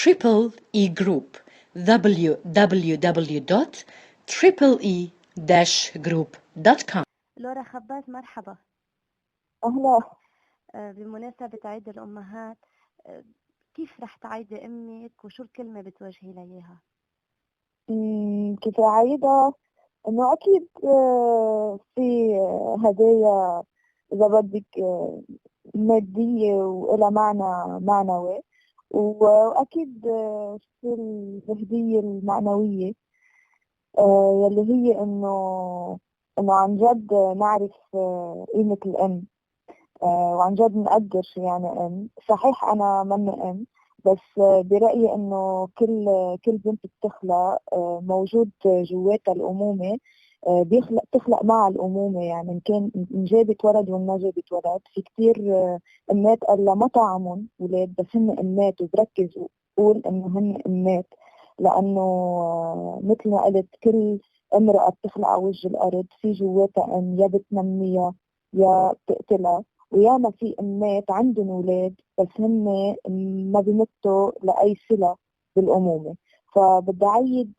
Triple E Group www.triple-e-group.com. لورا خباز، مرحبا. أهلا. بمناسبة عيد الأمهات، كيف رح تعيدي أمك وشو الكلمة بتوجهي ليها؟ كيف عايدة؟ إنه أكيد في هدايا إذا بدك مادية وإلها معنى معنوي، وأكيد في الهدية المعنوية يلي هي إنه عن جد نعرف قيمة الأم، وعن جد نقدر شو يعني أم. صحيح أنا مني أم، بس برأيي إنه كل بنت بتخلق موجود جواتها الأمومة، بتخلق مع الأمومة. يعني إن كان إن جابت ولد وما جابت ولد، في كتير أمات الله ما طعمهم ولاد بس هن أمات، وبركز وقول إنه هن أمات، لأنه مثل ما قلت كل امرأة بتخلق على وجه الأرض في جواتها أم، يا بتنميها يا بتقتلها. وياما في أمات عندهم أولاد بس هن ما بيمتوا لأي صلة بالأمومة. فبدي أعيد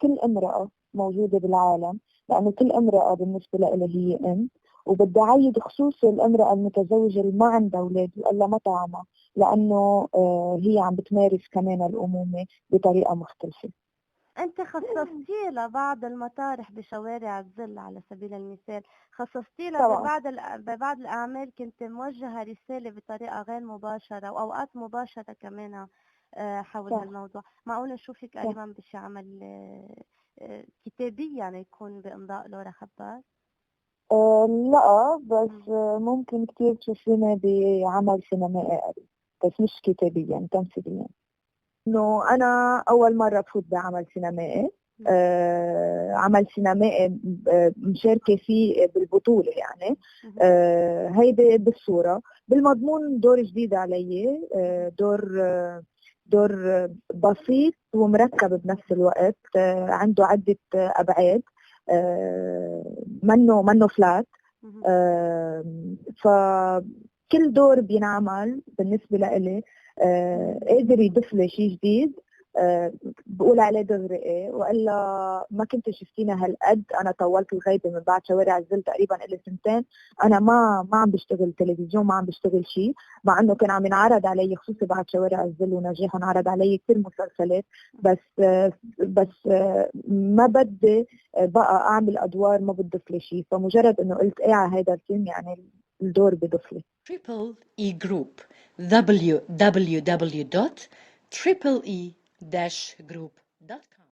كل امرأة موجودة بالعالم، لأنه كل امرأة بالنسبة لها هي أم. وبدي أعيد خصوصا الامرأة المتزوجة اللي ما عندها أولاد وإلا ما طعمها، لأنه هي عم بتمارس كمان الأمومة بطريقة مختلفة. أنت خصصتي لبعض المطارح بشوارع الظل على سبيل المثال، خصصتي لها ببعض الأعمال كنت موجهة رسالة بطريقة غير مباشرة وأوقات مباشرة كمان حول هالموضوع. معقول نشوفك قريبا بشي عمل كتابي يعني يكون بإمضاء لورا خباز؟ لا، بس ممكن كتير تشوفينا بعمل سينمائي قريب، بس مش كتابيا، تمثيليا. إنه أنا أول مرة بفوت بعمل سينمائي، عمل سينمائي مشاركة فيه بالبطولة يعني. هيدي بالصورة، بالمضمون دور جديد علي، دور بسيط ومركب بنفس الوقت، عنده عدة أبعاد، منه فلات. فكل دور بينعمل بالنسبة لإلي قادر يضيف لي شيء جديد، بقول عليه دغري ايه، والا ما كنت شفتينا هالقد. انا طولت الغيبه من بعد شوارع الظل تقريبا لي سنتين، انا ما عم بشتغل تلفزيون، ما عم بشتغل شيء، مع انه كان عم ينعرض علي خصوصي بعد شوارع الظل ونجاح، انعرض علي كثير مسلسلات، بس ما بدي بقى اعمل ادوار ما بتضيف لي شيء. فمجرد انه قلت ايه على هذا الفيلم يعني الدور بضيف لي. Triple E Group www.triple-e-group.com.